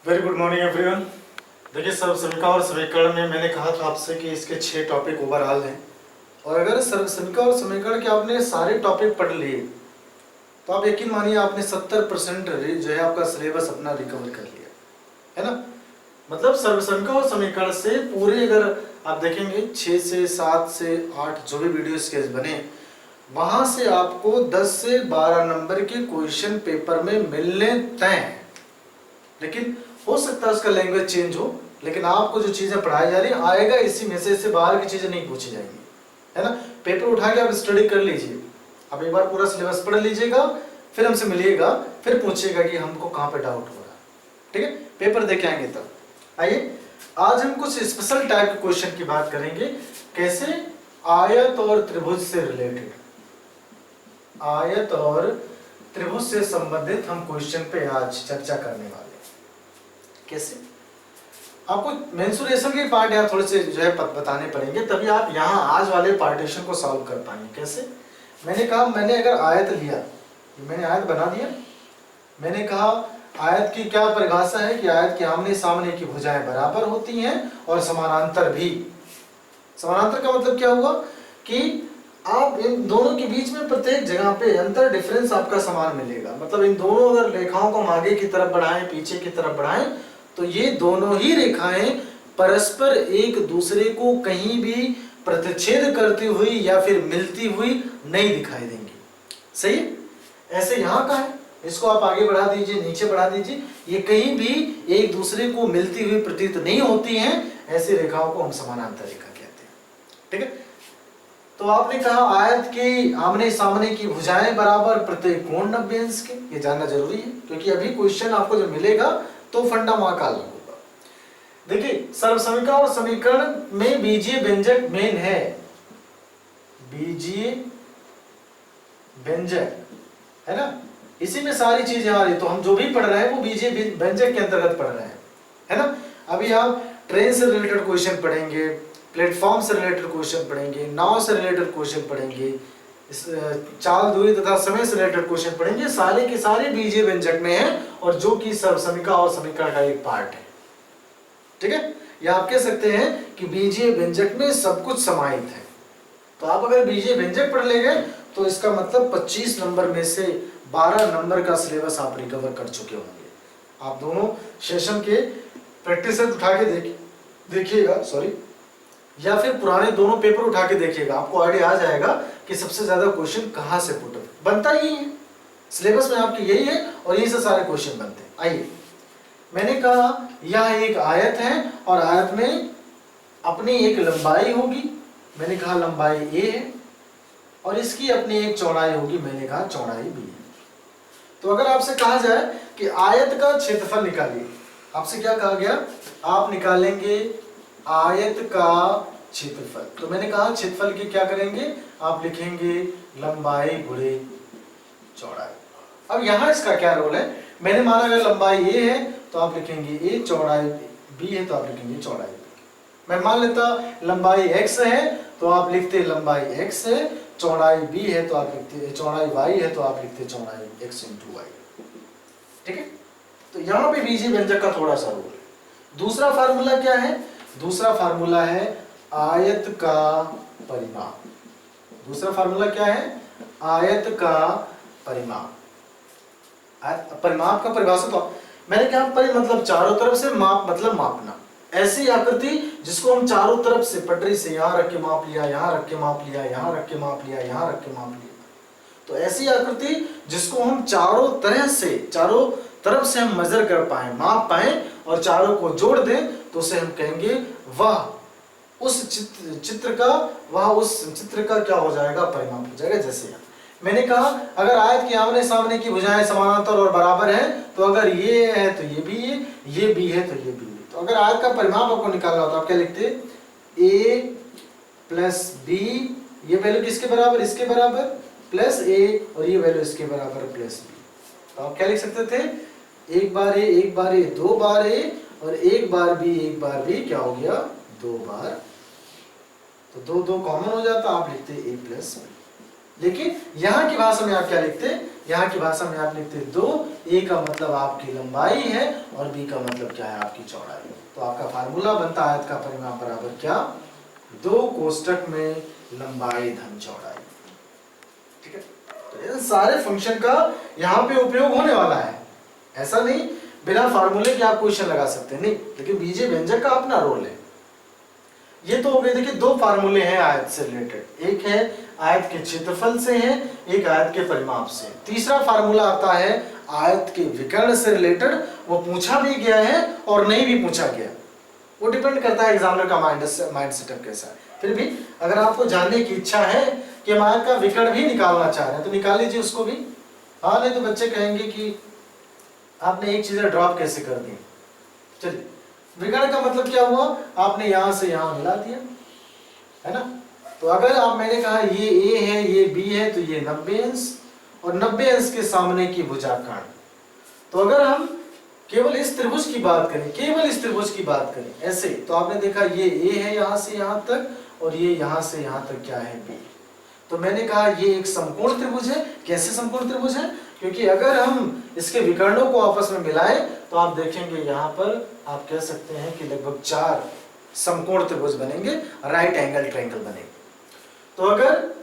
Very good morning everyone. देखिए सर्व समीकरण और समीकरण में मैंने कहा था आपसे कि इसके 6 टॉपिक ओवरऑल हैं और अगर सर्व समीकरण और समीकरण के आपने सारे टॉपिक पढ़ लिए तो आप यकीन मानिए आपने 70% जो है आपका सिलेबस अपना रिकवर कर लिया है ना। मतलब सर्व समीकरण और समीकरण से पूरे अगर आप देखेंगे 6 से 7 से 8 जो भी वीडियो स्केच बने वहां से आपको 10 से 12 नंबर के क्वेश्चन पेपर में मिलने तय हैं। लेकिन हो सकता है उसका लैंग्वेज चेंज हो, लेकिन आपको जो चीजें पढ़ाई जा रही है आएगा इसी में से बाहर की चीजें नहीं पूछी जाएंगी, है ना। पेपर उठा के आप स्टडी कर लीजिए, आप एक बार पूरा सिलेबस पढ़ लीजिएगा, फिर हमसे मिलिएगा, फिर पूछिएगा कि हमको कहाँ पे डाउट हो रहा है, ठीक है। पेपर देके आएंगे तब। आइए आज हम कुछ स्पेशल टाइप के क्वेश्चन की बात करेंगे, कैसे आयत और त्रिभुज से रिलेटेड, आयत और त्रिभुज से संबंधित हम क्वेश्चन पे आज चर्चा करने वाले हैं। कैसे आपको मेंसुरेशन के पार्ट यहाँ थोड़े से जो है बताने पड़ेंगे, तभी आप यहाँ आज वाले पार्टीशन को सॉल्व कर पाएंगे। कैसे मैंने कहा, मैंने अगर आयत लिया, मैंने आयत बना दिया, मैंने कहा आयत की क्या परिभाषा है कि आयत के आमने सामने की भुजाएं बराबर होती हैं और समानांतर भी। समानांतर का मतलब क्या हुआ कि आप इन दोनों के बीच में प्रत्येक जगह पे अंतर डिफरेंस आपका समान मिलेगा। मतलब इन दोनों अगर रेखाओं को हम आगे की तरफ बढ़ाएं, पीछे की तरफ बढ़ाएं, तो ये दोनों ही रेखाएं परस्पर एक दूसरे को कहीं भी प्रतिच्छेद करती हुई या फिर मिलती हुई नहीं दिखाई देंगी। सही, ऐसे यहाँ का है, इसको आप आगे बढ़ा दीजिए, नीचे बढ़ा दीजिए, ये कहीं भी एक दूसरे को मिलती हुई प्रतीत नहीं होती हैं। ऐसी रेखाओं को हम समानांतर रेखा कहते हैं, ठीक है। तो आपने कहा आयत के आमने सामने की भुजाएं बराबर प्रत्येक कोण 90 अंश के, ये जानना जरूरी है क्योंकि अभी क्वेश्चन आपको जब मिलेगा तो फंडा वहां का अलग होगा। देखिए सर्व समीकरण और समीकरण में बीजीय व्यंजक मेन है, बीजीय व्यंजक है ना, इसी में सारी चीजें आ रही। तो हम जो भी पढ़ रहे हैं वो बीजीय व्यंजक के अंतर्गत पढ़ रहे हैं, है ना। अभी आप ट्रेन से रिलेटेड क्वेश्चन पढ़ेंगे, प्लेटफॉर्म से रिलेटेड क्वेश्चन पढ़ेंगे, नाव से रिलेटेड क्वेश्चन पढ़ेंगे, चाल दूरी तथा समय से रिलेटेड क्वेश्चन पढ़ेंगे, सारे के सारे बीजीय व्यंजक में हैं और जो कि सर्व समीकरण और समीकरण का एक पार्ट है, ठीक है। या आप कह सकते हैं कि बीजीय व्यंजक में सब कुछ समाहित है। तो आप अगर बीजीय व्यंजक पढ़ लेंगे तो इसका मतलब 25 नंबर में से 12 नंबर का सिलेबस आप रिकवर कर चुके होंगे। आप दोनों सेशन के प्रैक्टिस सेट उठा के देखिएगा, सॉरी, या फिर पुराने दोनों पेपर उठा के देखिएगा, आपको आइडिया आ जाएगा कि सबसे ज्यादा क्वेश्चन कहां से पुट बनता ही है। सिलेबस में आपके यही है और यही से सारे क्वेश्चन बनते हैं। आइए, मैंने कहा यह एक आयत है और आयत में अपनी एक लंबाई होगी, मैंने कहा लंबाई a है, और इसकी अपनी एक चौड़ाई होगी, मैंने कहा चौड़ाई b है। तो अगर आपसे कहा जाए कि आयत का क्षेत्रफल निकालिए, आपसे क्या कहा गया, आप निकालेंगे आयत का क्षेत्रफल। तो मैंने कहा क्षेत्रफल की क्या करेंगे, आप लिखेंगे लंबाई गुणे चौड़ाई। अब यहां इसका क्या रोल है, मैंने माना अगर लंबाई a है तो आप लिखेंगे a, चौड़ाई b है तो आप लिखेंगे चौड़ाई b। मैं मान लेता लंबाई x है तो आप लिखते लंबाई x है, चौड़ाई b है तो आप लिखते, चौड़ाई y है तो आप लिखते चौड़ाई x × y, ठीक है। तो यहां पे बीजीय व्यंजक का थोड़ा सा रोल है। दूसरा फार्मूला क्या है, दूसरा फार्मूला है आयत का परिमाप। दूसरा फार्मूला क्या है, आयत का परिमाप। परिमाप का परिभाषा तो मैंने क्या, परि मतलब चारों तरफ से, माप मतलब मापना। ऐसी आकृति जिसको हम चारों तरफ से पटरी से यहां रख के माप लिया, यहां रख के माप लिया, यहां रख के माप लिया, यहां रख के माप लिया। तो ऐसी आकृति जिसको हम चारों तरह से, चारों तरफ से हम मेजर कर पाए, माप पाए और चारों को जोड़ दें, तो उसे हम कहेंगे वह उस चित्र का क्या हो जाएगा, परिमाप हो जाएगा। जैसे मैंने कहा अगर आयत के आमने सामने की भुजाएं समानांतर और बराबर हैं, तो अगर ये है तो ये भी है, ये भी है तो ये भी है। तो अगर आयत का परिमाप आपको निकालना हो तो आप क्या लिखते, a प्लस b, ये वैल्यू किसके बराबर, इसके बराबर, प्लस a, और ये वैल्यू इसके बराबर प्लस b। तो आप क्या लिख सकते थे, एक बार a, दो बार a, और एक बार b क्या हो गया, दो बार। तो दो कॉमन हो जाता, आप लिखते a प्लस b। लेकिन यहाँ की भाषा में आप क्या लिखते, यहाँ की भाषा में आप लिखते 2, ए का मतलब आपकी लंबाई है और बी का मतलब क्या है, आपकी चौड़ाई। तो आपका फार्मूला बनता है आयत का परिमाप बराबर क्या, 2 कोष्टक में लंबाई धन चौड़ाई। ठीक है, तो इन सारे फंक्शन का यहाँ पे उपयोग होने वाला है। ऐसा नहीं बिना फार्मूले के आप क्वेश्चन लगा सकते नहीं, लेकिन बीजीय व्यंजक का अपना रोल है। ये तो हो गए, देखिए 2 फार्मूले हैं आयत से रिलेटेड, एक है आयत के क्षेत्रफल से है, एक आयत के परिमाप से। तीसरा फार्मूला आता है आयत के विकर्ण से रिलेटेड, वो पूछा भी गया है और नहीं भी पूछा गया, वो डिपेंड करता है एग्जामिनर का माइंड सेटअप कैसा है। फिर भी अगर आपको जानने की इच्छा है कि हम आयत का विकर्ण भी निकालना चाह रहे हैं तो निकाल लीजिए उसको भी। हाँ, नहीं तो बच्चे कहेंगे कि आपने एक चीजें ड्रॉप कैसे कर दी। चलिए, विकर्ण का मतलब क्या हुआ, आपने यहां से यहां मिला दिया, है ना। तो अगर आप, मैंने कहा ये ए है ये बी है, तो ये 90 अंश और 90 अंश के सामने की भुजाकांड। तो अगर हम केवल इस त्रिभुज की बात करें, केवल इस त्रिभुज की बात करें ऐसे, तो आपने देखा ये ए है यहां से यहां तक और ये यहां से यहां तक क्या है, बी। तो मैंने कहा ये एक समकोण त्रिभुज है। कैसे समकोण त्रिभुज है, क्योंकि अगर हम इसके विकर्णों को आपस में मिलाएं तो आप देखेंगे यहाँ पर आप कह सकते हैं कि लगभग 4 समकोण त्रिभुज बनेंगे, राइट एंगल ट्रायंगल बनेंगे। तो अगर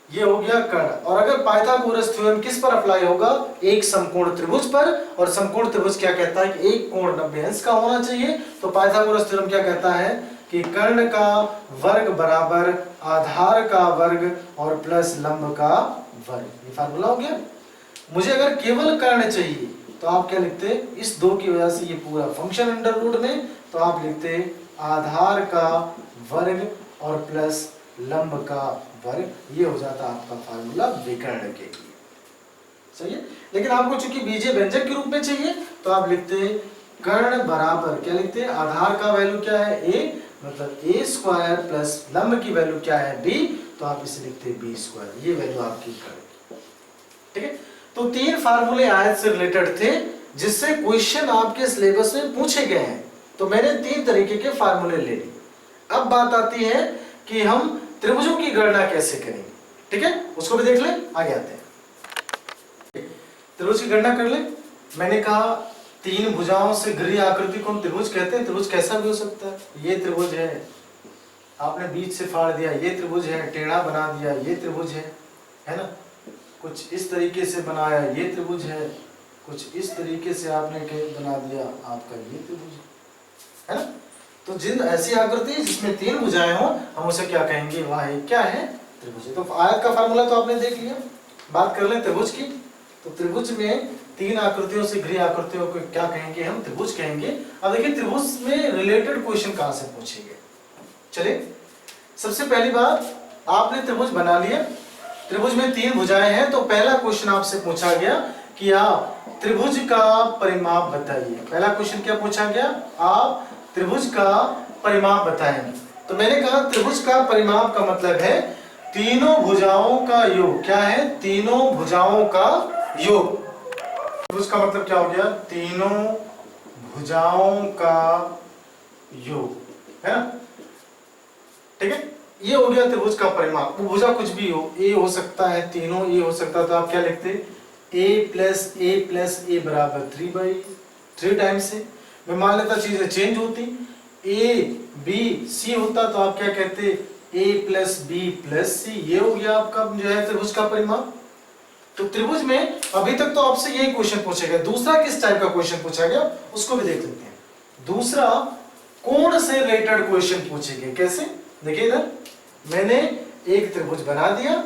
ये हो गया कर्ण, और अगर पाइथागोरस थ्योरम किस पर अप्लाई होगा, एक समकोण त्रिभुज पर। और समकोण त्रिभुज क्या कहता है कि एक कोण 90 अंश का होना चाहिए। तो पाइथागोरस थ्योरम क्या कहता है कि कर्ण का वर्ग बराबर आधार का वर्ग और प्लस लंब का वर्ग। ये फार्मूला हो गया। मुझे अगर केवल कर्ण चाहिए तो आप क्या लिखते, इस 2 की वजह से ये पूरा फंक्शन अंडर रूट में, तो आप लिखते आधार का वर्ग और प्लस लंब का वर्ग। ये हो जाता आपका फार्मूला विकर्ण के लिए। सही है। लेकिन आपको चूंकि बीजीय व्यंजक के रूप में चाहिए तो आप लिखते कर्ण बराबर क्या लिखते, आधार का वैल्यू क्या है a, मतलब a स्क्वायर प्लस लंब की वैल्यू क्या है b, तो आप इसे लिखते b स्क्वायर। ये वैल्यू आपकी कर्ण। ठीक है, तो 3 फार्मूले आयत से रिलेटेड थे जिससे क्वेश्चन आपके सिलेबस में पूछे गए हैं। तो मैंने 3 तरीके के फार्मूले ले लिए। अब बात आती है कि हम त्रिभुजों की गणना कैसे करेंगे। ठीक है, उसको भी देख ले, आगे आते हैं। त्रिभुज की गणना कर ले। मैंने कहा 3 भुजाओं से घिरी आकृति को हम त्रिभुज कहते हैं। त्रिभुज कैसा भी हो सकता है। ये त्रिभुज है, आपने बीच से फाड़ दिया, ये त्रिभुज है, टेढ़ा बना दिया, ये त्रिभुज है ना। कुछ इस तरीके से बनाया, ये त्रिभुज है। कुछ इस तरीके से आपने बना दिया, आपका ये त्रिभुज है ना। तो जिन ऐसी आकृति जिसमें 3 भुजाएं हो, हम उसे क्या कहेंगे, वह एक क्या है, त्रिभुज। तो आयत का फार्मूला तो आपने देख लिया। बात कर ले त्रिभुज की। तो त्रिभुज में 3 आकृतियों से घिरी आकृतियों को क्या कहेंगे, हम त्रिभुज कहेंगे। अब देखिए त्रिभुज में रिलेटेड क्वेश्चन कहां से पूछेंगे। चलिए, सबसे पहली बात, आपने त्रिभुज बना लिया। त्रिभुज में 3 भुजाएं हैं, तो पहला क्वेश्चन आपसे पूछा गया कि आप त्रिभुज का परिमाप बताइए। पहला क्वेश्चन क्या पूछा गया, आप त्रिभुज का परिमाप बताएंगे। तो मैंने कहा त्रिभुज का परिमाप का मतलब है तीनों भुजाओं का योग। क्या है, तीनों भुजाओं का योग। त्रिभुज का मतलब क्या हो गया, तीनों भुजाओं का योग, है ना। ठीक है, ये हो गया त्रिभुज का परिमाप। वो भुजा कुछ भी हो, ए हो सकता है, तीनों ए हो सकता है। तो आप क्या लिखते, a प्लस ए बराबर 3/3 टाइम्स से। मैं मान लेता चीजें चेंज होती, ए बी सी होता तो आप क्या कहते, a प्लस बी प्लस सी। ये हो गया आपका जो है त्रिभुज का परिमाप। तो त्रिभुज में अभी तक तो आपसे यही क्वेश्चन पूछा गया। दूसरा किस टाइप का क्वेश्चन पूछा गया उसको भी देख लेते हैं। दूसरा कोण से रिलेटेड क्वेश्चन पूछे गए। कैसे, देखिए इधर मैंने एक त्रिभुज बना दिया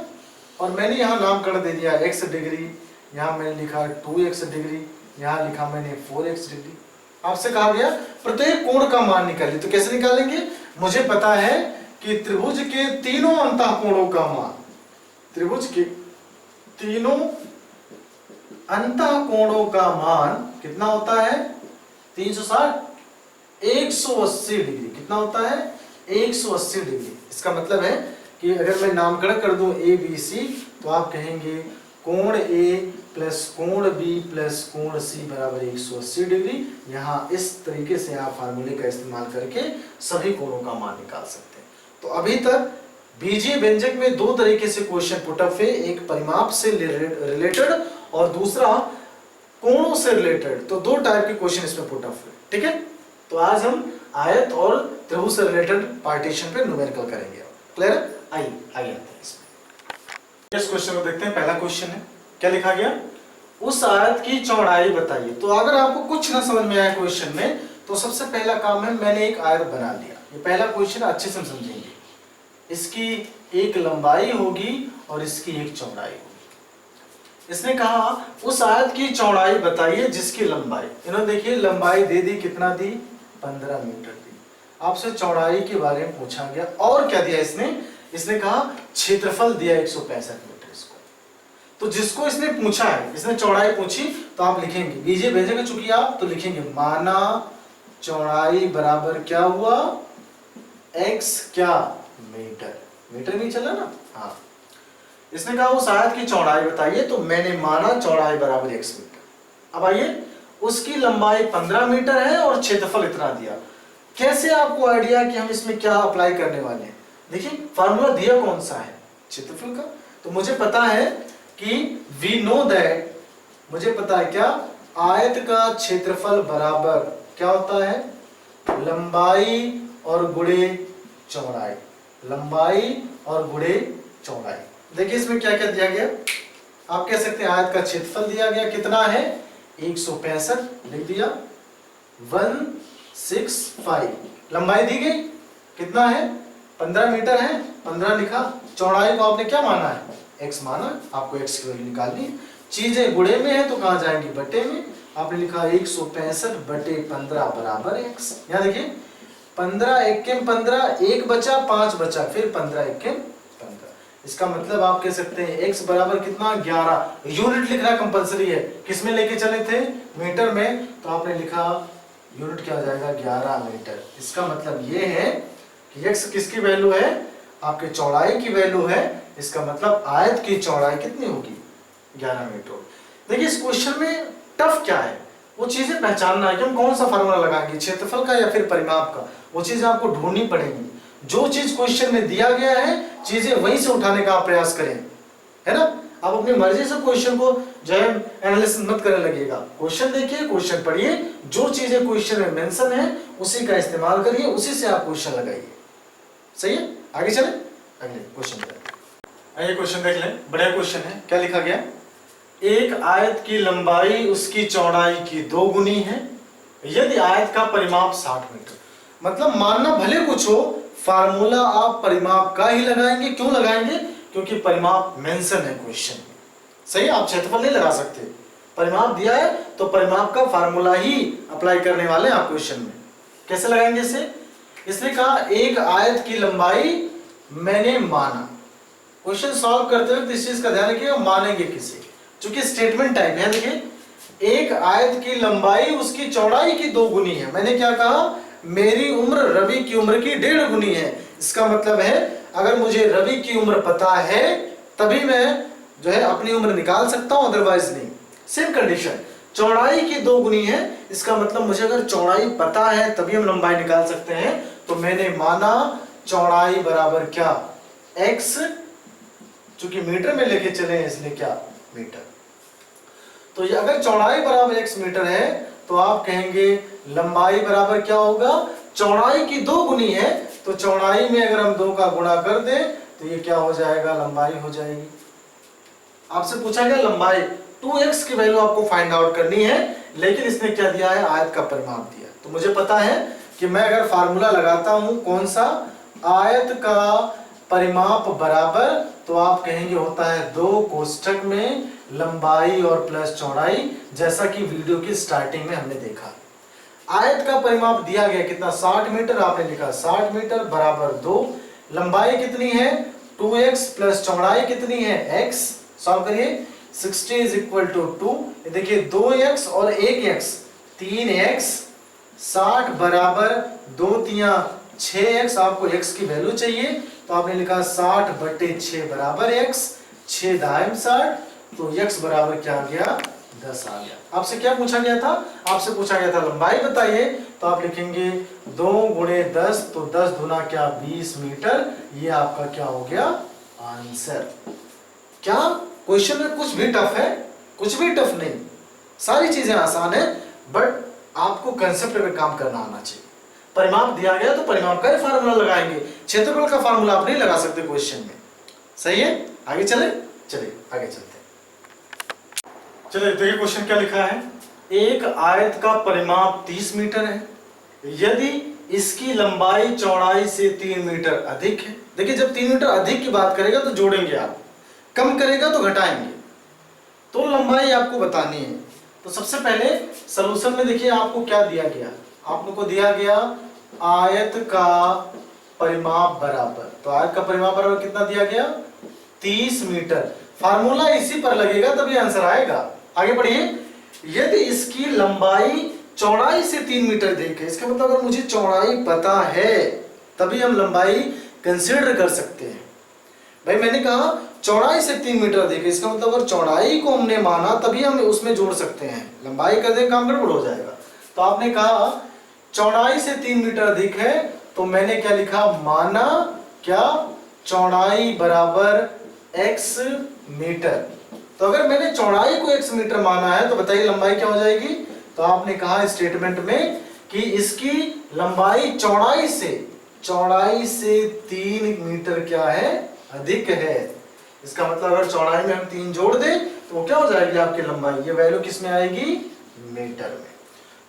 और मैंने यहाँ नामकरण दे दिया x डिग्री, यहाँ मैंने लिखा 2x डिग्री, यहाँ लिखा मैंने 4x डिग्री। आपसे कहा गया प्रत्येक कोण का मान निकालिए। तो कैसे निकालेंगे, मुझे पता है कि त्रिभुज के तीनों अंतःकोणों का मान, त्रिभुज के तीनों अंतःकोणों का मान कितना होता है, 360, 180 डिग्री। कितना होता है, 180 डिग्री। इसका मतलब है कि अगर मैं नामकरण कर दूं ए बी सी, तो आप कहेंगे कोण ए प्लस कोण बी प्लस कोण सी बराबर 180 डिग्री। यहाँ इस तरीके से आप फार्मूले का इस्तेमाल करके सभी कोणों का मान निकाल सकते हैं। तो अभी तक बीजीय व्यंजक में दो तरीके से क्वेश्चन पुटअप है, एक परिमाप से रिलेटेड और दूसरा कोणों से रिलेटेड। तो दो टाइप के क्वेश्चन इसमें पुटअप है, ठीक है। तो आज हम आयत और त्रिभुज से रिलेटेड पार्टीशन पे न्यूमेरिकल करेंगे। क्लियर है? आइए आते हैं इसमें। इस क्वेश्चन को देखते हैं। पहला क्वेश्चन है, क्या लिखा गया, उस आयत की चौड़ाई बताइए। तो अगर आपको कुछ ना समझ में आया क्वेश्चन में, तो सबसे पहला काम है मैंने एक आयत बना लिया। ये पहला क्वेश्चन अच्छे से समझेंगे। इसकी एक लंबाई होगी और इसकी एक चौड़ाई होगी। इसने कहा उस आयत की चौड़ाई बताइए जिसकी लंबाई, इन्होंने देखिए लंबाई दे दी, कितना दी, 15 मीटर दी। आपसे चौड़ाई के बारे में पूछा गया और क्या दिया इसने कहा क्षेत्रफल दिया 165 मीटर इसको। तो जिसको इसने पूछा है, इसने चौड़ाई पूछी, तो आप लिखेंगे बीजे भेजेंगे चूंकि आप, तो लिखेंगे माना चौड़ाई बराबर क्या हुआ, x क्या, मीटर। मीटर नहीं चला ना, हाँ। इसने कहा उस आयत की चौड़ाई बताइए, तो मैंने माना चौड़ाई बराबर x मीटर। अब आइए, उसकी लंबाई 15 मीटर है और क्षेत्रफल इतना दिया। कैसे आपको आइडिया कि हम इसमें क्या अप्लाई करने वाले हैं? देखिए फार्मूला दिया कौन सा है, क्षेत्रफल का। तो मुझे पता है कि वी नो दैट, मुझे पता है क्या, आयत का क्षेत्रफल बराबर क्या होता है, लंबाई और गुणे चौड़ाई, लंबाई और गुणे चौड़ाई। देखिए इसमें क्या क्या दिया गया, आप कह सकते हैं आयत का क्षेत्रफल दिया गया, कितना है 165, लिख दिया 165। लंबाई दी गई कितना है, 15 मीटर है, 15 लिखा। चौड़ाई को आपने क्या माना है, x माना, आपको x की वैल्यू निकालनी है। चीजें गुणे में है तो कहां जाएंगी, बटे में। आपने लिखा 165 बटे 15 बराबर x। यहाँ देखिए 15 एकम 15, 1 बचा, 5 बचा, फिर 15 एकम 15। इसका मतलब आप कह सकते हैं x बराबर कितना, 11। यूनिट लिखना कंपलसरी है, किसमें लेके चले थे, मीटर में। तो आपने लिखा यूनिट क्या हो जाएगा, 11 मीटर। इसका मतलब ये है कि x किसकी वैल्यू है, आपके चौड़ाई की वैल्यू है। इसका मतलब आयत की चौड़ाई कितनी होगी, 11 मीटर। देखिए इस क्वेश्चन में टफ क्या है, वो चीजें पहचानना है कि हम कौन सा फार्मूला लगाएंगे, क्षेत्रफल का या फिर परिमाप का। वो चीजें आपको ढूंढनी पड़ेगी। जो चीज क्वेश्चन में दिया गया है, चीजें वहीं से उठाने का आप प्रयास करें, है ना। आप अपनी मर्जी से क्वेश्चन को जो है एनालिसिस मत करने लगेगा। क्वेश्चन देखिए, क्वेश्चन पढ़िए, जो चीजें क्वेश्चन में मेंशन है उसी का इस्तेमाल करिए, उसी से आप क्वेश्चन लगाइए। सही है, आगे चले अगले क्वेश्चन पर। आइए क्वेश्चन देख लें, बढ़िया क्वेश्चन है। क्या लिखा गया, एक आयत की लंबाई उसकी चौड़ाई की 2 गुनी है यदि आयत का परिमाप 60 मीटर। मतलब मानना भले कुछ हो, फार्मूला आप परिमाप का ही लगाएंगे। क्यों लगाएंगे, क्योंकि परिमाप मेंशन है क्वेश्चन में। सही, आप क्षेत्रफल नहीं लगा सकते, परिमाप दिया है तो परिमाप का फार्मूला ही अप्लाई करने वाले हैं आप क्वेश्चन में। कैसे लगाएंगे इसे, इसने कहा एक आयत की लंबाई मैंने माना। क्वेश्चन सॉल्व करते हुए इस चीज का ध्यान रखिएगा, मानेंगे किसे, क्योंकि स्टेटमेंट टाइप है। देखिए एक आयत की लंबाई उसकी चौड़ाई की 2 गुनी है। मैंने क्या कहा, मेरी उम्र रवि की उम्र की 1.5 गुनी है। इसका मतलब है अगर मुझे रवि की उम्र पता है तभी मैं जो है अपनी उम्र निकाल सकता हूं, अदरवाइज नहीं। सेम कंडीशन, चौड़ाई की 2 गुनी है। इसका मतलब मुझे अगर चौड़ाई पता है तभी हम लंबाई निकाल सकते हैं। तो मैंने माना चौड़ाई बराबर क्या, x, चूंकि मीटर में लेके चले हैं इसलिए क्या, मीटर। तो ये अगर चौड़ाई बराबर x मीटर है तो आप कहेंगे लंबाई बराबर क्या होगा, चौड़ाई की 2 गुनी है। तो चौड़ाई में अगर हम 2 का गुणा कर दें तो ये क्या हो जाएगा, लंबाई हो जाएगी। आपसे पूछा गया लंबाई, 2x की वैल्यू आपको फाइंड आउट करनी है, लेकिन इसने क्या दिया है, आयत का परिमाप दिया। तो मुझे पता है कि मैं अगर फार्मूला लगाता हूं कौन सा, आयत का परिमाप बराबर, तो आप कहेंगे होता है 2 कोष्ठक में लंबाई और प्लस चौड़ाई, जैसा कि वीडियो की स्टार्टिंग में हमने देखा। आयत का परिमाप दिया गया कितना, 60 मीटर। आपने लिखा 60 मीटर बराबर 2, लंबाई कितनी है 2x प्लस चौड़ाई कितनी है x। सॉल्व करिए, 60 इज इक्वल टू 2। देखिए 2x और 1x 3x, 60 बराबर 2 तिया 6x। आपको x की वैल्यू चाहिए तो आपने लिखा 60 बटे 6 बराबर x, 6 दाएं 60। तो x बराबर क्या आ गया, 10 आ गया। आपसे क्या पूछा गया था, आपसे पूछा गया था लंबाई बताइए, तो आप लिखेंगे 2 गुणे 10, तो 10 दूना क्या 20 मीटर। ये आपका क्या हो गया आंसर। क्या क्वेश्चन में कुछ भी टफ है? कुछ भी टफ नहीं, सारी चीजें आसान है, बट आपको कंसेप्ट पे काम करना आना चाहिए। परिमाप दिया गया तो परिमाप का ही फार्मूला लगाएंगे, क्षेत्रफल का फार्मूला आप नहीं लगा सकते क्वेश्चन में। सही है, आगे चले, चलिए आगे चलते हैं। चलिए देखिए क्वेश्चन क्या लिखा है। एक आयत का परिमाप 30 मीटर है, यदि इसकी लंबाई चौड़ाई से 3 मीटर अधिक है। देखिए जब 3 मीटर अधिक की बात करेगा तो जोड़ेंगे आप, कम करेगा तो घटाएंगे, तो लंबाई आपको बतानी है। तो सबसे पहले सॉल्यूशन में देखिए आपको क्या दिया गया, आप लोग को दिया गया आयत का परिमाप बराबर, तो आयत का परिमाप बराबर कितना दिया गया 30 मीटर। फार्मूला इसी पर लगेगा तभी आंसर आएगा। आगे बढ़िए, यदि इसकी लंबाई चौड़ाई से 3 मीटर अधिक है, इसका मतलब अगर मुझे चौड़ाई पता है तभी हम लंबाई कंसीडर कर सकते हैं। भाई मैंने कहा चौड़ाई से 3 मीटर अधिक है, इसका मतलब अगर चौड़ाई को हमने माना तभी हम उसमें जोड़ सकते हैं, लंबाई कर दें काम गड़बड़ हो जाएगा। तो आपने कहा चौड़ाई से 3 मीटर अधिक है, तो मैंने क्या लिखा माना क्या चौड़ाई बराबर x मीटर। तो अगर मैंने चौड़ाई को x मीटर माना है तो बताइए लंबाई क्या हो जाएगी। तो आपने कहा स्टेटमेंट में कि इसकी लंबाई चौड़ाई से 3 मीटर क्या है अधिक है। इसका मतलब अगर चौड़ाई में हम 3 जोड़ दें तो क्या हो जाएगी आपकी लंबाई, ये वैल्यू किस में आएगी मीटर में।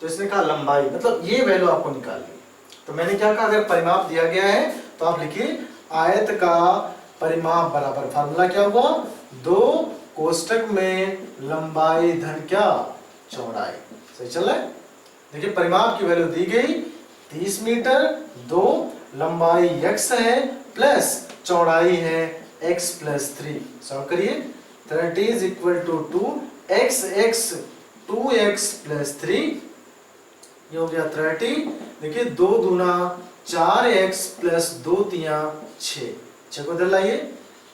तो इसने कहा लंबाई मतलब ये वैल्यू आपको निकालनी। तो मैंने क्या कहा अगर परिमाप दिया गया है तो आप लिखिए आयत का परिमाप बराबर, फार्मूला क्या हुआ 2 कोष्टक में लंबाई धन क्या चौड़ाई। सही चल रहा है। देखिए परिमाप की वैल्यू दी गई 30 मीटर, 2 लंबाई x है प्लस चौड़ाई है x प्लस 3। सॉल्व करिए 30 is equal to 2x 2x plus 3, ये हो गया 30। देखिए 2 दूना 4x प्लस 2 तिया 6 को इधर लाइए,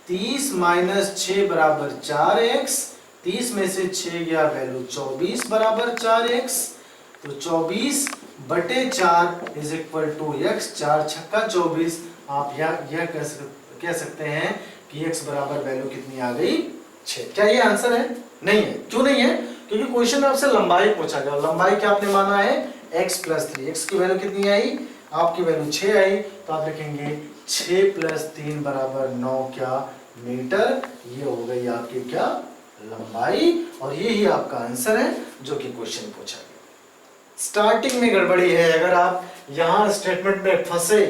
30 माइनस 6 बराबर 4x, 30 में से 6 गया वैल्यू 24 बराबर 4x, तो 24 बटे 4 इज इक्वल टू x, 4 छक्का 24। आप यह कह सकते हैं कि x बराबर वैल्यू कितनी आ गई 6। क्या ये आंसर है? नहीं है। क्यों नहीं है? क्योंकि क्वेश्चन में आपसे लंबाई पूछा गया, लंबाई क्या आपने माना है x प्लस 3, x की वैल्यू कितनी आई आपकी वैल्यू 6 आई, तो आप लिखेंगे 6 प्लस 3 बराबर 9 क्या मीटर। ये हो गई आपकी क्या लंबाई, और ये ही आपका आंसर है जो कि क्वेश्चन पूछा गया। स्टार्टिंग में गड़बड़ी है, अगर आप यहाँ स्टेटमेंट में फंसे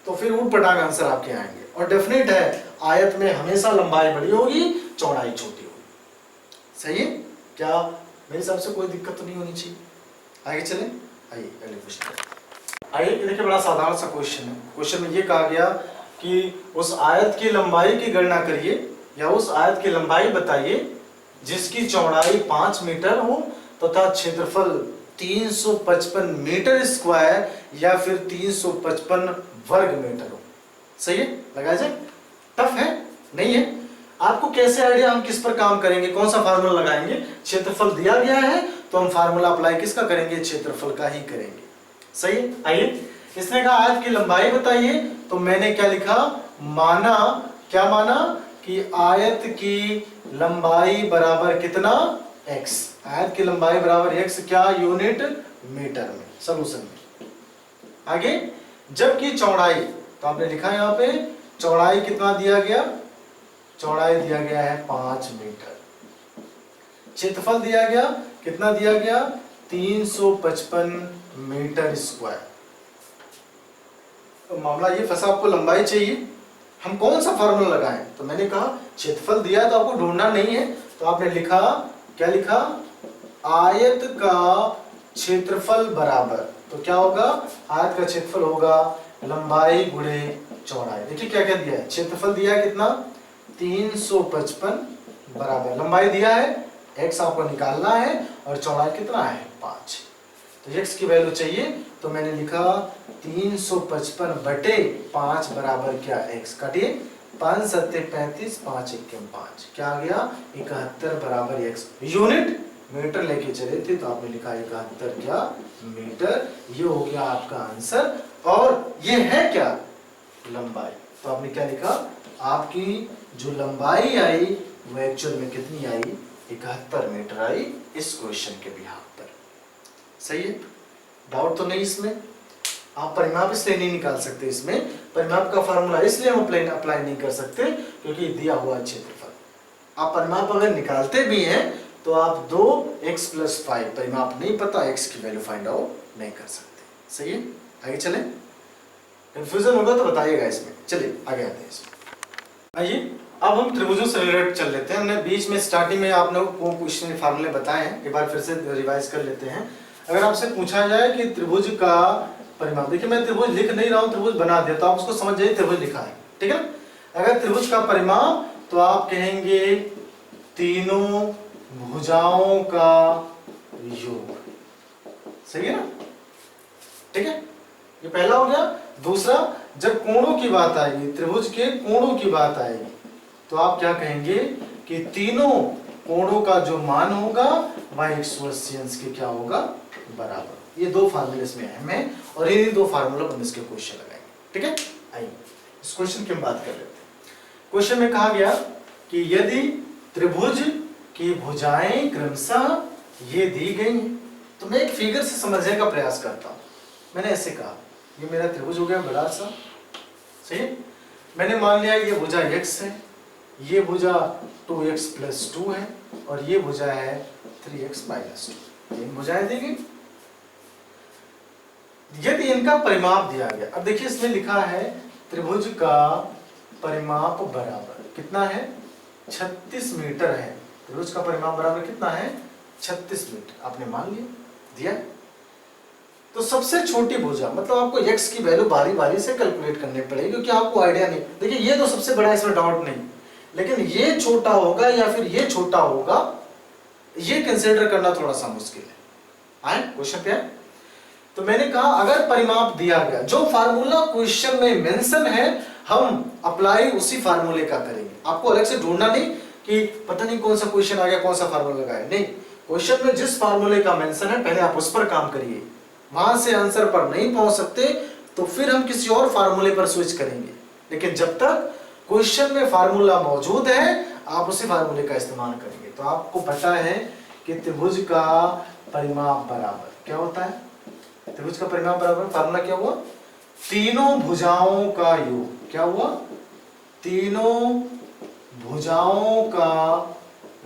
तो फिर ऊट पटांग आंसर आपके आएंगे। और डेफिनेट है आयत में हमेशा लंबाई बड़ी होगी चौड़ाई छोटी होगी। सही है क्या? मेरे हिसाब से कोई दिक्कत तो नहीं होनी चाहिए। आगे चलें, आइए अगले क्वेश्चन। आइए देखिए बड़ा साधारण सा क्वेश्चन है। क्वेश्चन में ये कहा गया कि उस आयत की लंबाई की गणना करिए या उस आयत की लंबाई बताइए जिसकी चौड़ाई 5 मीटर हो तथा क्षेत्रफल 355 मीटर स्क्वायर या फिर 355 वर्ग मीटर हो। सही है, लगाया जाए। टफ है? नहीं है। आपको कैसे आइडिया हम किस पर काम करेंगे, कौन सा फार्मूला लगाएंगे। क्षेत्रफल दिया गया है तो हम फार्मूला अप्लाई किसका करेंगे, क्षेत्रफल का ही करेंगे। सही है। आइए, इसने कहा आयत की लंबाई बताइए, तो मैंने क्या लिखा माना, क्या माना कि आयत की लंबाई बराबर कितना x, आयत की लंबाई बराबर x क्या यूनिट मीटर में, सॉल्यूशन में। आगे जबकि चौड़ाई, तो आपने लिखा यहाँ पे चौड़ाई कितना दिया गया, चौड़ाई दिया गया है 5 मीटर, क्षेत्रफल दिया गया कितना दिया गया 355 मीटर स्क्वायर। तो मामला ये फंसा, आपको लंबाई चाहिए, हम कौन सा फार्मूला लगाएं। तो मैंने कहा क्षेत्रफल दिया तो आपको ढूंढना नहीं है, तो आपने लिखा क्या लिखा आयत का क्षेत्रफल बराबर, तो क्या होगा आयत का क्षेत्रफल होगा लंबाई गुणे चौड़ाई। देखिए क्या क्या दिया है, क्षेत्रफल दिया है कितना 355 बराबर, लंबाई दिया है x आपको निकालना है और चौड़ाई कितना है 5। तो x की वैल्यू चाहिए, तो मैंने लिखा 355 बटे 5 बराबर क्या x, काटिए 5 सत्ते 35, 5 एकम 5, क्या आ गया 71 बराबर x। यूनिट मीटर लेके चले थे तो आपने लिखा 71 क्या मीटर। ये हो गया आपका आंसर। और ये है क्या? लंबाई। तो आपने क्या लिखा? आपकी जो लंबाई आई वो एक्चुअल में कितनी आई? 71 मीटर आई इस क्वेश्चन के बिहाफ पर। सही है? डाउट तो नहीं इसमें? आप परिमाप इसलिए नहीं निकाल सकते, इसमें परिमाप का फार्मूला इसलिए हम अप्लाई नहीं कर सकते क्योंकि दिया हुआ क्षेत्रफल। आप परिमाप अगर निकालते भी हैं तो आप 2x + 5 परिमाप नहीं पता, x की वैल्यू फाइंड आउट नहीं कर सकते। सही है? आगे चलें। कंफ्यूजन होगा तो बताइएगा इसमें। चलिए आगे आते हैं इसमें। आइए अब हम त्रिभुजों से रिलेटेड चल लेते हैं। हमने बीच में स्टार्टिंग में आप लोगों को क्वेश्चन फार्मूले बताए हैं, एक बार फिर से रिवाइज कर लेते हैं। अगर आपसे पूछा जाए कि त्रिभुज का परिमाप, देखिए मैं त्रिभुज लिख नहीं रहा हूँ, त्रिभुज बना दिया तो आप उसको समझ जाइए त्रिभुज लिखा है, ठीक है। अगर त्रिभुज का परिमाप तो आप कहेंगे तीनों भुजाओं का योग। सही है ना? ठीक है, ये पहला हो गया। दूसरा, जब कोणों की बात आएगी, त्रिभुज के कोणों की बात आएगी तो आप क्या कहेंगे कि तीनों कोणों का जो मान होगा वह 180 अंश के क्या होगा? बराबर। ये दो फार्मूले इसमें अहम है और ये दो फार्मूला हम इसके क्वेश्चन लगाएंगे, ठीक है। आइए इस क्वेश्चन की हम बात कर लेते हैं। क्वेश्चन में कहा गया कि यदि त्रिभुज की भुजाएं क्रमशः ये दी गई हैं, तो मैं एक फिगर से समझने का प्रयास करता हूं। मैंने ऐसे कहा, ये मेरा त्रिभुज हो गया बड़ा सा, सही है। मैंने मान लिया ये भुजा x है, ये भुजा 2x + 2 है और ये भुजा है 3x - 2। तीन भुजाएं दी गई। यदि इनका परिमाप दिया गया, अब देखिए इसमें लिखा है त्रिभुज का परिमाप बराबर कितना है? 36 मीटर है। त्रिभुज का परिमाप बराबर कितना है? 36 मीटर। आपने मान लिया, दिया। तो सबसे छोटी भुजा, मतलब आपको x की वैल्यू बारी बारी से कैलकुलेट करनी पड़ेगी क्योंकि आपको आइडिया नहीं। देखिए ये तो सबसे बड़ा, इसमें डाउट नहीं, लेकिन ये छोटा होगा या फिर ये छोटा होगा, ये कंसीडर करना थोड़ा सा मुश्किल है। आए क्वेश्चन पे आए तो मैंने कहा अगर परिमाप दिया गया, जो फार्मूला क्वेश्चन में मेंशन है हम अप्लाई उसी फार्मूले का करेंगे। आपको अलग से ढूंढना नहीं कि पता नहीं कौन सा क्वेश्चन आ गया, कौन सा फार्मूला लगाए, नहीं। क्वेश्चन में जिस फार्मूले का मेंशन है पहले आप उस पर काम करिए। वहां से आंसर पर नहीं पहुंच सकते तो फिर हम किसी और फार्मूले पर स्विच करेंगे, लेकिन जब तक क्वेश्चन में फार्मूला मौजूद है आप उसी फार्मूले का इस्तेमाल करेंगे। तो आपको पता है कि त्रिभुज का परिमाप बराबर क्या होता है? त्रिभुज का परिमाप बराबर फार्मूला क्या हुआ? तीनों भुजाओं का योग। क्या हुआ? तीनों भुजाओं का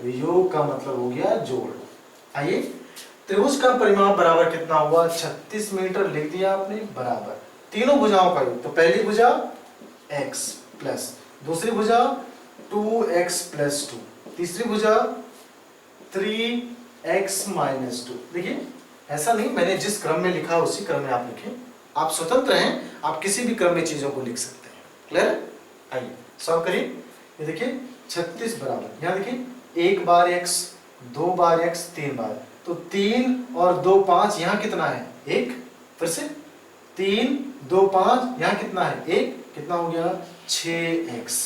योग का मतलब हो गया जोड़। आइए त्रिभुज का परिमाप बराबर कितना हुआ? 36 मीटर लिख दिया आपने, बराबर तीनों भुजाओं का योग। तो पहली भुजा x प्लस, दूसरी भुजा 2x + 2, तीसरी भुजा 3x - 2। देखिए ऐसा नहीं, मैंने जिस क्रम में लिखा उसी क्रम में आप लिखें। आप स्वतंत्र हैं, आप किसी भी क्रम में चीजों को लिख सकते हैं। क्लियर? आइए सॉल्व करिए। ये देखिए 36 बराबर, यहाँ देखिए 1 बार x, 2 बार x, 3 बार, तो 3 और 2 5, यहाँ कितना है? 1। फिर से 3 2 5, यहाँ कितना है? 1। कितना हो गया? 6x।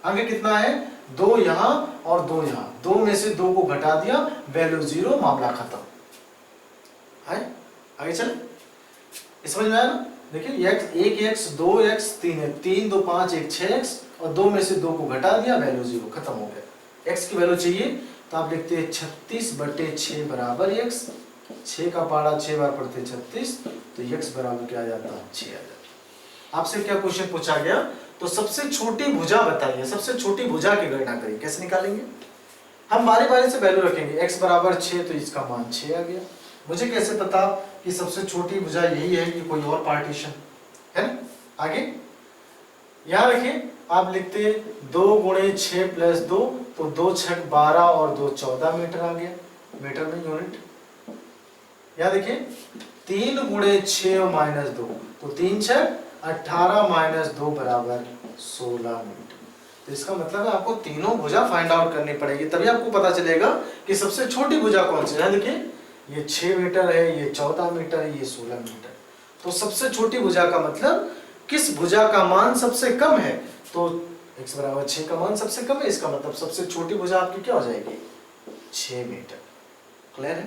आगे कितना है? 2 यहाँ और 2 यहाँ, 2 में से 2 को घटा दिया, वैल्यू 0, मामला खत्म है। आगे चले, समझ में आया ना? देखिए x 1x 2x 3 है, 3 2 5 1 6x और 2 में से 2 को घटा दिया, वैल्यू 0, खत्म हो गया। x की वैल्यू चाहिए तो आप लिखते हैं 36/6 बराबर x। 6 का पारा 6 बार पढ़ते 36, तो x बराबर क्या आ जाता है? 6 आ जाता। आपसे क्या क्वेश्चन पूछा गया? तो सबसे छोटी भुजा बताइए, सबसे छोटी भुजा की गणना करिए। कैसे निकालेंगे? हम बारी बारी से वैल्यू रखेंगे। x बराबर 6 तो इसका मान 6 आ गया। मुझे कैसे पता कि सबसे छोटी भुजा यही है कि कोई और पार्टीशन है? आगे यहां रखिए, आप लिखते 2 × 6 + 2, तो 2 × 6 12 और 2 14 मीटर आ गया, मीटर में यूनिट। यहां देखिए 3 × 6 - 2, तो 3 × 6 18 - 2 बराबर 16 मीटर। तो इसका मतलब है आपको तीनों भुजा फाइंड आउट करनी पड़ेगी, तभी आपको पता चलेगा कि सबसे छोटी भुजा कौन सी है। देखिए ये 6 मीटर है, ये 14 मीटर है, ये 16 मीटर। तो सबसे छोटी भुजा का मतलब किस भुजा का मान सबसे कम है? तो x बराबर 6 का मान सबसे कम है, इसका मतलब सबसे छोटी भुजा आपकी क्या हो जाएगी? 6 मीटर। क्लियर है?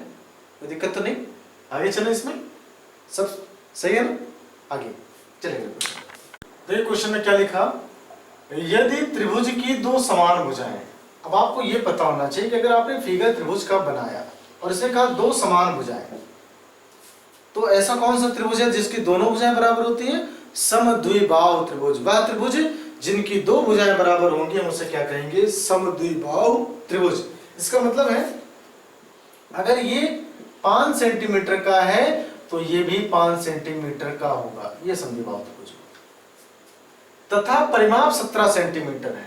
कोई दिक्कत तो नहीं? आगे चलें इसमें। सब सही है ना? आगे चलेंगे। तो ये क्वेश्चन में क्या लिखा, यदि त्रिभुज की दो समान भुजाएं। अब आपको ये पता होना चाहिए कि अगर आपने फिगर त्रिभुज का बनाया और इसने कहा दो समान भुजाएं, तो ऐसा कौन सा त्रिभुज है जिसकी दोनों भुजाएं बराबर होती हैं? समद्विबाहु त्रिभुज। वह त्रिभुज जिनकी दो भुजाएं बराबर होंगी हम उसे क्या कहेंगे? समद्विबाहु त्रिभुज। इसका मतलब है अगर ये 5 सेंटीमीटर का है तो ये भी 5 सेंटीमीटर का होगा, ये समद्विबाहु त्रिभुज। तथा परिमाप 17 सेंटीमीटर है,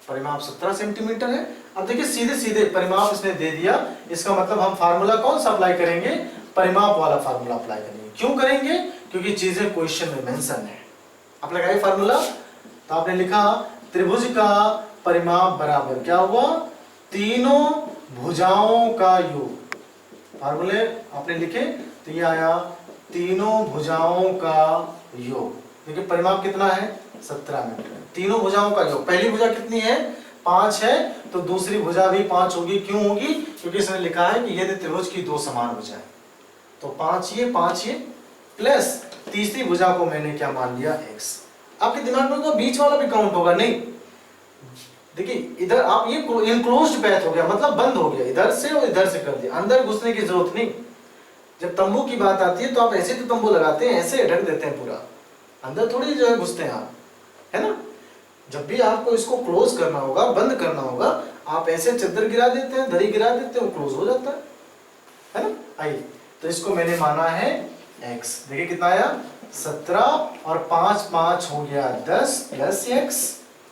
परिमाप 17 सेंटीमीटर है। अब देखिए सीधे सीधे परिमाप इसने दे दिया, इसका मतलब हम फार्मूला कौन सा अप्लाई करेंगे? परिमाप वाला फार्मूला अप्लाई करेंगे। क्यों करेंगे? क्योंकि चीजें क्वेश्चन में मेंशन है। आप लगाइए फार्मूला। तो आपने लिखा त्रिभुज का परिमाप बराबर क्या हुआ? तीनों भुजाओं का योग। फार्मूले आपने लिखे तो ये आया तीनों भुजाओं का योग। देखिए परिमाप कितना है? 17 मीटर। तीनों भुजाओं का योग, पहली भुजा कितनी है? 5 है, तो दूसरी भुजा भी 5 होगी। क्यों होगी? क्योंकि इसने लिखा है कि यदि त्रिभुज की दो समान भुजाएं, तो 5 ये प्लस तीसरी भुजा को मैंने क्या मान लिया? x। आपके दिमाग में तो बीच वाला भी काउंट होगा नहीं। देखिए इधर आप ये इनक्लोज्ड पैथ हो गया, मतलब बंद हो गया, इधर से और इधर से कर दिया, अंदर घुसने की जरूरत नहीं। जब तंबू की बात आती है तो आप ऐसे तो तंबू लगाते हैं, ऐसे ढक देते हैं पूरा, अंदर थोड़ी जो है घुसते हैं आप, है ना? जब भी आपको इसको क्लोज करना होगा, बंद करना होगा, आप ऐसे चद्दर गिरा देते हैं, दरी गिरा देते हैं, वो क्लोज हो जाता है ना? आइए, तो इसको मैंने माना है x। देखिए कितना आया? 17 और 5 5 हो गया 10 प्लस x।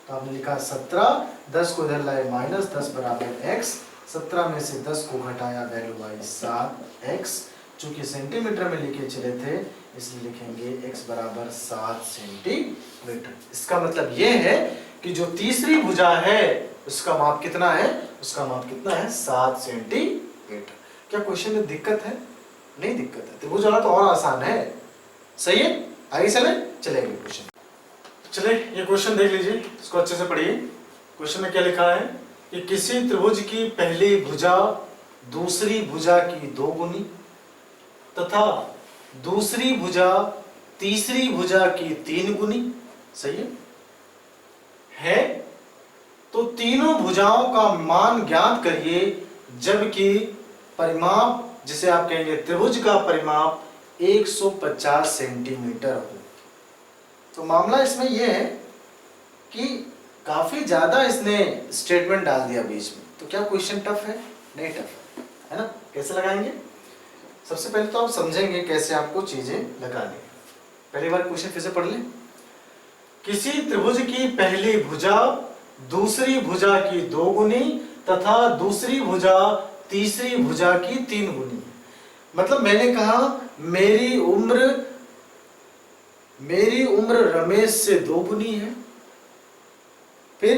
तो आपने लिखा 17, 10 को इधर लाए माइनस 10 बराबर x। 17 में से 10 को घटाया, वैल्यू आई 7x। चूंकि सेंटीमीटर में लिखे चले थे इसलिए लिखेंगे x बराबर 7 सेंटीमीटर। इसका मतलब ये है कि जो तीसरी भुजा है उसका माप कितना है? उसका माप कितना है? 7 सेंटीमीटर। क्या क्वेश्चन में दिक्कत है? नहीं दिक्कत है, त्रिभुज वाला तो और आसान है। सही है? आगे चलेंगे क्वेश्चन। चले ये क्वेश्चन देख लीजिए, इसको अच्छे से पढ़िए। क्वेश्चन में क्या लिखा है कि किसी त्रिभुज की पहली भुजा दूसरी भुजा की 2 गुनी तथा दूसरी भुजा तीसरी भुजा की 3 गुनी, सही है? तो तीनों भुजाओं का मान ज्ञात करिए जबकि परिमाप, जिसे आप कहेंगे त्रिभुज का परिमाप 150 सेंटीमीटर हो। तो मामला इसमें यह है कि काफी ज्यादा इसने स्टेटमेंट डाल दिया बीच में। तो क्या क्वेश्चन टफ है? नहीं टफ है ना? कैसे लगाएंगे? सबसे पहले तो आप समझेंगे कैसे आपको चीजें लगानी है। पहली बार क्वेश्चन फिर से पढ़ लें। किसी त्रिभुज की पहली भुजा दूसरी भुजा की 2 गुनी तथा दूसरी भुजा तीसरी भुजा की 3 गुनी। मतलब मैंने कहा मेरी उम्र रमेश से 2 गुनी है। फिर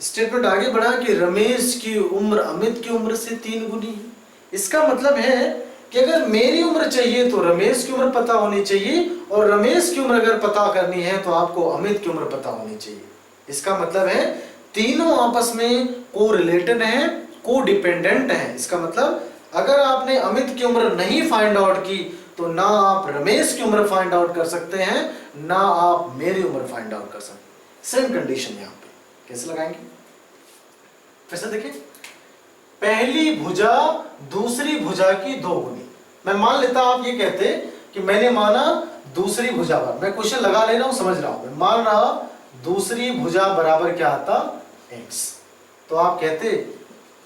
स्टेटमेंट आगे बढ़ा कि रमेश की उम्र अमित की उम्र से 3 गुनी है। इसका मतलब है कि अगर मेरी उम्र चाहिए तो रमेश की उम्र पता होनी चाहिए, और रमेश की उम्र अगर पता करनी है तो आपको अमित की उम्र पता होनी चाहिए। इसका मतलब है तीनों आपस में को रिलेटेड है, को डिपेंडेंट है। इसका मतलब अगर आपने अमित की उम्र नहीं फाइंड आउट की तो ना आप रमेश की उम्र फाइंड आउट कर सकते हैं, ना आप मेरी उम्र फाइंड आउट कर सकते हैं। सेम कंडीशन यहां पे कैसे लगाएंगे? फिर से देखिए, पहली भुजा दूसरी भुजा की 2 गुनी। मैं मान लेता आप ये कहते कि मैंने माना दूसरी भुजा पर, मैं क्वेश्चन लगा ले रहा हूं, समझ रहा हूं, मैं मान रहा दूसरी भुजा बराबर क्या आता? x। तो आप कहते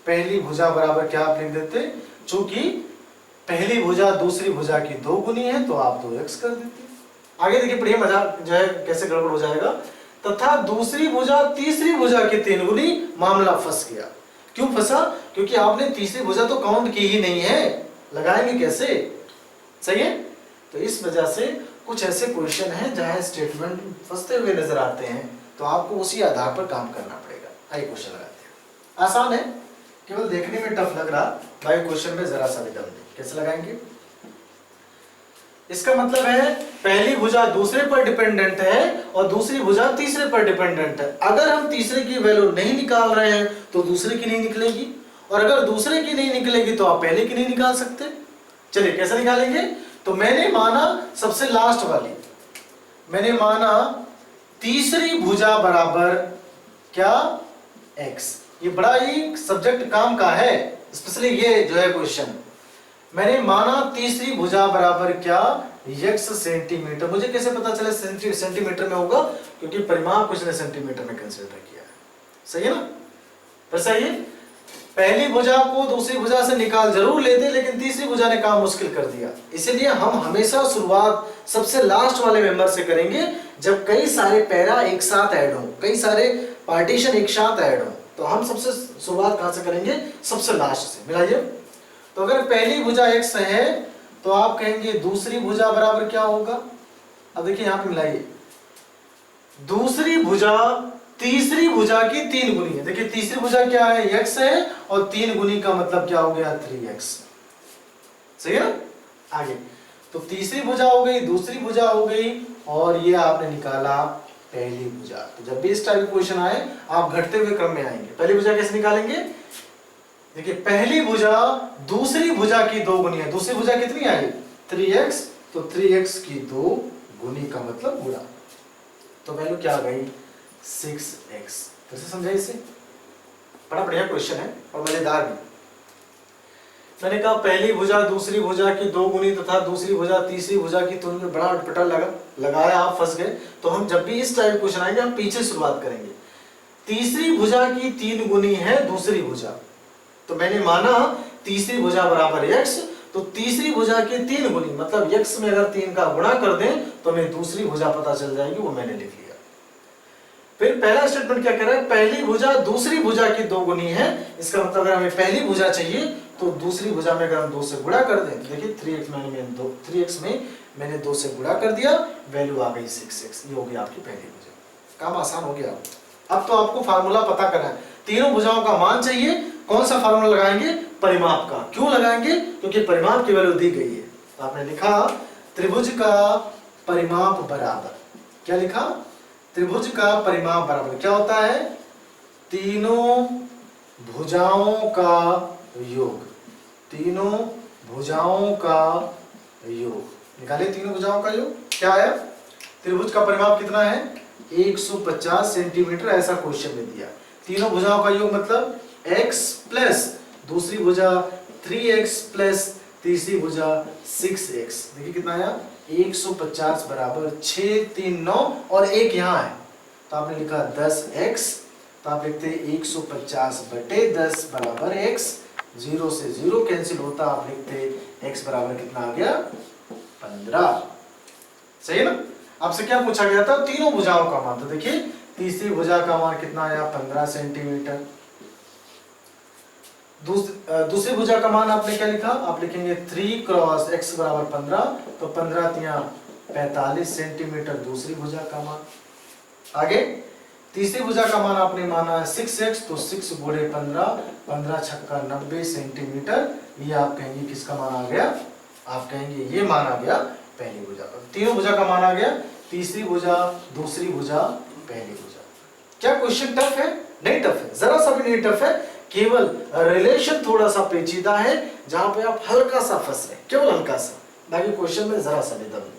पहली भुजा बराबर क्या आप लिख देते? चूंकि पहली भुजा दूसरी भुजा की 2 गुनी है तो आप 2x कर देते। आगे देखिए पढ़िए, मजा जो है कैसे गड़बड़ हो जाएगा। तथा दूसरी भुजा तीसरी भुजा की 3 गुनी। मामला फंस गया। क्यों फंसा? क्योंकि आपने तीसरी भुजा तो काउंट की ही नहीं है, लगाएंगे कैसे? सही है? तो इस वजह से कुछ ऐसे क्वेश्चन हैं जहां स्टेटमेंट फंसते हुए नजर आते हैं, तो आपको उसी आधार पर काम करना पड़ेगा। आइए क्वेश्चन लगाते हैं। आसान है, केवल देखने में टफ लग रहा, भाई क्वेश्चन में जरा सा भी दम नहीं। कैसे लगाएंगे? इसका मतलब है पहली भुजा दूसरे पर डिपेंडेंट है और दूसरी भुजा तीसरे पर डिपेंडेंट है। अगर हम तीसरे की वैल्यू नहीं निकाल रहे हैं तो दूसरे की नहीं निकलेगी, और अगर दूसरे की नहीं निकलेगी तो आप पहले की नहीं निकाल सकते। चलिए कैसे निकालेंगे? तो मैंने माना सबसे लास्ट वाली, मैंने माना तीसरी भुजा बराबर क्या x। ये बड़ा ही सब्जेक्ट काम का है, स्पेशली ये जो है क्वेश्चन। मैंने माना तीसरी भुजा बराबर क्या x सेंटीमीटर। मुझे कैसे पता चले सेंटीमीटर में होगा, क्योंकि परिमाप कुछ ने सेंटीमीटर में कंसीडर किया है। सही है ना? पर सही है, पहली भुजा को दूसरी भुजा से निकाल जरूर लेते, लेकिन तीसरी भुजा ने काम मुश्किल कर दिया। इसीलिए हम हमेशा शुरुआत सबसे लास्ट वाले मेंबर से करेंगे, जब कई सारे पैरा एक साथ ऐड हो, कई सारे पार्टीशन एक साथ ऐड हो, तो हम सबसे शुरुआत कहां से करेंगे? सबसे लास्ट से। मिलाइए। तो अगर पहली भुजा x है तो आप कहेंगे दूसरी भुजा बराबर क्या होगा? अब देखिए यहां पे मिलाइए, दूसरी भुजा तीसरी भुजा की 3 गुनी है। देखिए तीसरी भुजा क्या है? x है, और 3 गुनी का मतलब क्या हो गया? 3x। सही है ना? आगे तो तीसरी भुजा हो गई, दूसरी भुजा हो गई, और ये आपने निकाला पहली भुजा। तो जब भी इस टाइप का क्वेश्चन आए आप घटते हुए क्रम में आएंगे। पहली भुजा कैसे निकालेंगे? देखिए पहली भुजा दूसरी भुजा की 2 गुनी है। दूसरी भुजा कितनी आई? 3x। तो 3x की 2 गुनी का मतलब गुणा, तो वैल्यू क्या आ गई? 6x। कैसे समझा इसे? बड़ा बढ़िया क्वेश्चन है और मजेदार भी। मैंने कहा पहली भुजा दूसरी भुजा की 2 गुनी तथा दूसरी भुजा तीसरी भुजा की तुलना में बड़ा अटपटा लगाया, आप फंस गए। तो हम जब भी इस टाइप क्वेश्चन आएंगे हम पीछे शुरुआत करेंगे। तीसरी भुजा की 3 गुनी है दूसरी भुजा, तो मैंने माना तीसरी भुजा बराबर x, तो तीसरी भुजा की 3 गुनी मतलब x में अगर 3 का गुणा कर दें तो हमें दूसरी भुजा पता चल जाएगी, वो मैंने लिख लिया। फिर पहला स्टेटमेंट क्या कह रहा है? पहली भुजा दूसरी भुजा की 2 गुनी है। इसका मतलब अगर हमें पहली भुजा चाहिए तो दूसरी भुजा में अगर हम 2 से गुणा कर दें, देखिए 3x में मैंने 2 से गुणा कर दिया, वैल्यू आ गई 6x। ये हो गई आपकी पहली भुजा। काम आसान हो गया। अब तो आपको फार्मूला पता करना है, तीनों भुजाओं का मान चाहिए। कौन सा फार्मूला लगाएंगे? परिमाप का। क्यों लगाएंगे? क्योंकि परिमाप की वैल्यू दी गई है। तो आपने लिखा त्रिभुज का परिमाप बराबर, क्या लिखा? त्रिभुज का परिमाप बराबर क्या होता है? तीनों भुजाओं का योग। तीनों भुजाओं का योग निकाले। तीनों भुजाओं का योग क्या आया? त्रिभुज का परिमाप कितना है? 150 सेंटीमीटर। ऐसा क्वेश्चन में दिया। तीनों भुजाओं का योग मतलब x प्लस दूसरी भुजा 3x प्लस तीसरी भुजा 6x। देखिए कितना आया? 150 बराबर 6 3 9 और 1 यहाँ है, तो आपने लिखा 10x। तो आप लिखते 150 बटे 10 बराबर x। 0 से 0 कैंसिल होता, आप लिखते x बराबर कितना आ गया? 15। सही है ना? आपसे क्या पूछा गया था? तीनों भुजाओं का मान। तो देखिए तीसरी भुजा का मान कितना आया? 15 सेंटीमीटर। दूसरी भुजा का मान आपने क्या लिखा? आप लिखेंगे 3 क्रॉस x बराबर 15, तो 15 तिया 45 सेंटीमीटर दूसरी भुजा का मान। आगे तीसरी भुजा का मान आपने माना 6x, तो 6 गुणे 15, 15 छक्का 90 सेंटीमीटर। ये आप कहेंगे किसका मान आ गया? आप कहेंगे ये मान आ गया पहली भुजा का। तीनों भुजा का मान आ गया, तीसरी भुजा दूसरी भुजा पहली भुजा। क्या क्वेश्चन टफ है? नहीं टफ है, जरा सा भी नहीं टफ है। केवल रिलेशन थोड़ा सा पेचीदा है, जहां पे आप हल्का सा फंस रहे, केवल हल्का सा, बाकी क्वेश्चन में जरा सा भी दम नहीं।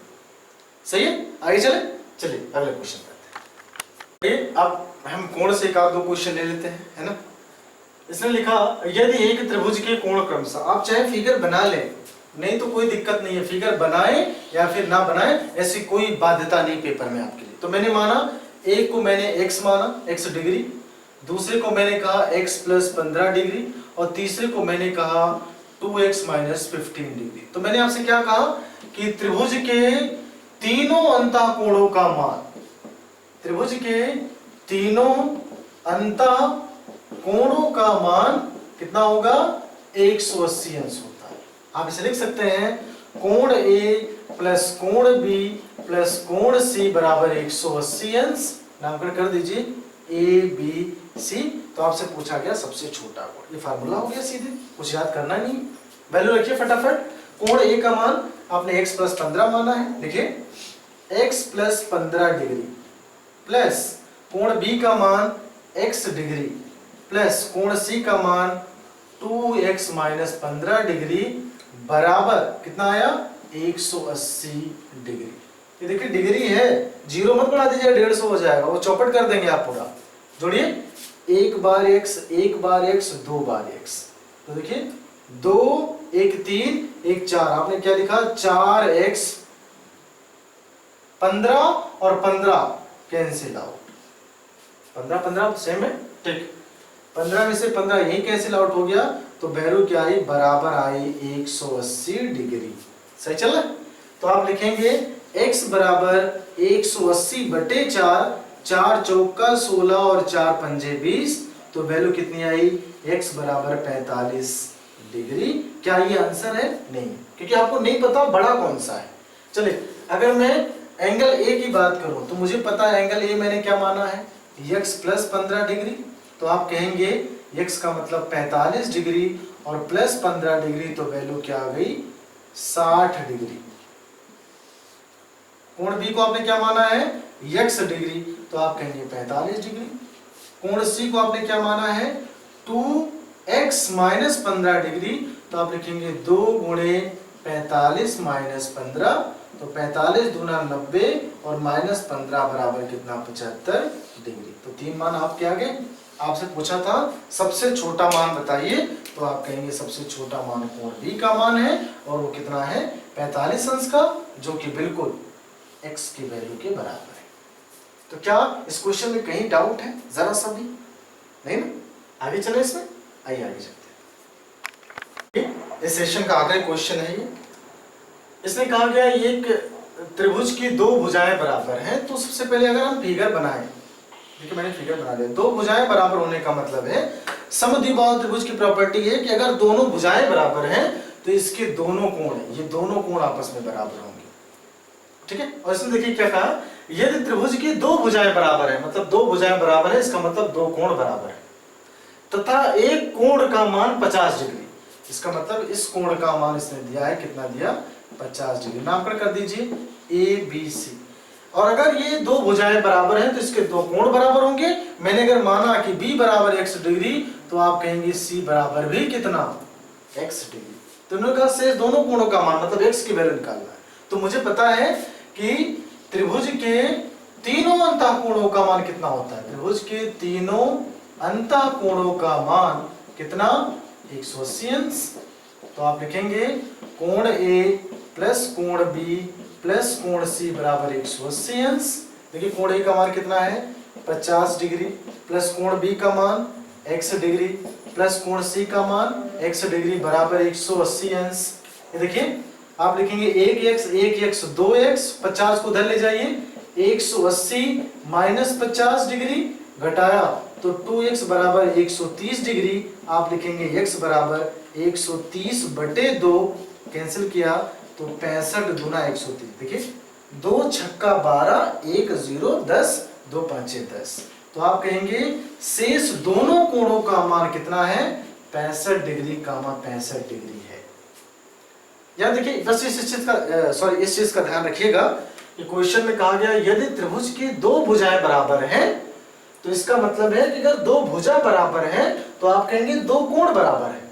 सही है? आगे चले। चलिए अगले क्वेश्चन पे आते हैं। अब हम कोण से एक आध दो क्वेश्चन ले लेते हैं, है ना? इसने लिखा यदि एक त्रिभुज के कोण क्रमशः, आप चाहे फिगर बना लें, नहीं तो कोई दिक्कत नहीं है, फिगर बनाए या फिर ना बनाए, ऐसी कोई बाध्यता नहीं पेपर में आपके लिए। तो मैंने माना एक को मैंने x माना, x डिग्री, दूसरे को मैंने कहा x प्लस 15 डिग्री, और तीसरे को मैंने कहा 2x माइनस 15 डिग्री। तो मैंने आपसे क्या कहा कि त्रिभुज के तीनों अंतःकोणों का मान, त्रिभुज के तीनों अंतःकोणों का मान कितना होगा? 180 अंश होता है। आप इसे लिख सकते हैं कोण A प्लस कोण B प्लस कोण C बराबर 180 अंश। नामकरण कर दीजिए ABC। तो आपसे पूछा गया सबसे छोटा कोण, ये फार्मूला हो गया सीधे, कुछ याद करना नहीं। वैल्यू रखिए फटाफट। कोण A का मान आपने x प्लस 15 माना है, लिखिए x प्लस 15 डिग्री प्लस कोण B का मान x डिग्री प्लस कोण C का मान 2x माइनस 15 डिग्री बराबर कितना आया? 180 डिग्री। ये देखिए डिग्री है, जीरो मत बढ़ा दीजिए, 150 हो जाएगा, वो चौपट कर देंगे आप पूरा। जोड़िए, एक बार x, दो बार x। तो देखिए 2, 1 3, 1 4, आपने क्या लिखा 4x, 15 और 15 कैंसिल आउट, 15 15 सेम है, ठीक। 15 में से 15 यही कैंसिल आउट हो गया, तो वैल्यू क्या आई, बराबर आई 180 डिग्री। सही चल रहा है? तो आप लिखेंगे x बराबर 180 बटे 4, 4 चौका 16 और 4 पंजे 20, तो वैल्यू कितनी आई, x बराबर 45 डिग्री। क्या ये आंसर है? नहीं, क्योंकि आपको नहीं पता बड़ा कौन सा है। चलिए, अगर मैं एंगल ए की बात करूं तो मुझे पता है एंगल ए मैंने क्या माना है, x प्लस 15 डिग्री। तो आप कहेंगे x का मतलब 45 डिग्री और प्लस 15 डिग्री, तो वैल्यू क्या आ गई, 60 डिग्री। कोण बी को आपने क्या माना है, x डिग्री, तो आप कहेंगे 45 डिग्री। कोण सी को आपने क्या माना है, 2x माइनस 15 डिग्री, तो आप लिखेंगे 2 गुणे 45 माइनस 15, तो 45 दूना 90 और माइनस 15 बराबर कितना, 75 डिग्री। तो 3 मान आपके आगे। आपसे पूछा था सबसे छोटा मान बताइए, तो आप कहेंगे सबसे छोटा मान कोण बी का मान है, और वो कितना है, 45 अंश का, जो कि बिल्कुल x की वैल्यू के बराबर है। तो क्या इस क्वेश्चन में कहीं डाउट है, जरा सा भी नहीं ना? आगे चले इसमें, आइए आगे चलते हैं। इस सेशन का आखिरी क्वेश्चन है ये। इसने कहा गया एक त्रिभुज की दो भुजाएं बराबर हैं, तो सबसे पहले अगर हम फिगर बनाएं, देखिए मैंने फिगर बना लिया। दो भुजाएं बराबर होने का मतलब है, समद्विबाहु त्रिभुज की प्रॉपर्टी है कि अगर दोनों भुजाएं बराबर हैं तो इसके दोनों कोण, ये दोनों कोण आपस में बराबर होंगे, ठीक है। और इसमें देखिए क्या कहा, यदि त्रिभुज की दो भुजाएं बराबर है, मतलब दो भुजाएं बराबर है, इसका मतलब दो कोण बराबर है, तथा एक कोण का मान 50 डिग्री, इसका मतलब इस कोण का मान इसने दिया है, कितना दिया, 50 डिग्री। नामकरण कर दीजिए ए बी सी। और अगर ये दो भुजाएं बराबर हैं तो इसके दो कोण बराबर होंगे। मैंने अगर माना कि b बराबर x डिग्री, तो आप कहेंगे c बराबर भी कितना, x डिग्री। तो उन्होंने कहा शेष दोनों कोणों का मान, मतलब x की वैल्यू निकालना है। तो मुझे पता है कि त्रिभुज के तीनों अंतःकोणों का मान कितना होता है, त्रिभुज के तीनों अंतःकोणों का मान कितना, 180 अंश। तो आप लिखेंगे कोण A प्लस कोण B प्लस कोण C बराबर 180 अंश। देखिए कोण A का मान कितना है, 50 डिग्री, प्लस कोण B का मान x डिग्री, प्लस कोण C का मान x डिग्री बराबर 180 अंश। ये देखिए आप लिखेंगे 1x 2x, 50 को उधर ले जाइए, 180 माइनस 50 डिग्री घटाया तो 2x बराबर 130 डिग्री। आप लिखेंगे x बराबर 130 बटे 2, कैंसिल किया तो 65 दूना 130। देखिए 2 छक्का 12, 1 0 10, 2 5 10। तो आप कहेंगे शेष दोनों कोणों का मान कितना है, 65 डिग्री कामा 65 डिग्री है। याद देखिए बस इस चीज का ध्यान रखिएगा कि क्वेश्चन में कहा गया यदि त्रिभुज की दो भुजाएं बराबर हैं, तो इसका मतलब है कि अगर दो भुजा बराबर हैं तो आप कहेंगे दो कोण बराबर है।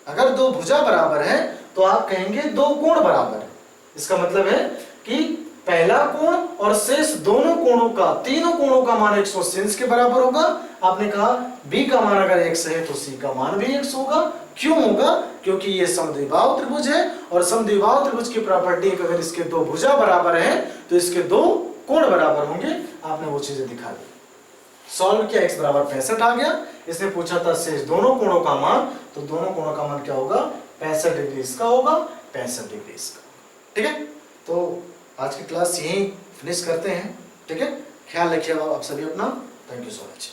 अगर दो भुजा बराबर है तो आप कहेंगे दो कोण बराबर है। इसका मतलब है कि पहला कोण और शेष दोनों कोणों का, तीनों कोणों का मान 180 अंश के बराबर होगा। आपने कहा b का मान अगर x है तो c का मान भी x होगा। क्यों होगा, क्योंकि ये समद्विबाहु त्रिभुज है, और समद्विबाहु त्रिभुज की प्रॉपर्टी है कि अगर इसके दो भुजा बराबर हैं तो इसके दो कोण बराबर होंगे। आपने वो चीजें दिखा दी। सॉल्व किया, x बराबर 65 आ गया। इसने पूछा था शेष दोनों कोणों का मान, तो दोनों कोणों का मान क्या होगा, 65 डिग्री इसका होगा, 65 डिग्री इसका। ठीक है, तो आज की क्लास यहीं फिनिश करते हैं। ठीक है, ख्याल रखिएगा आप सभी अपना। Thank you so much.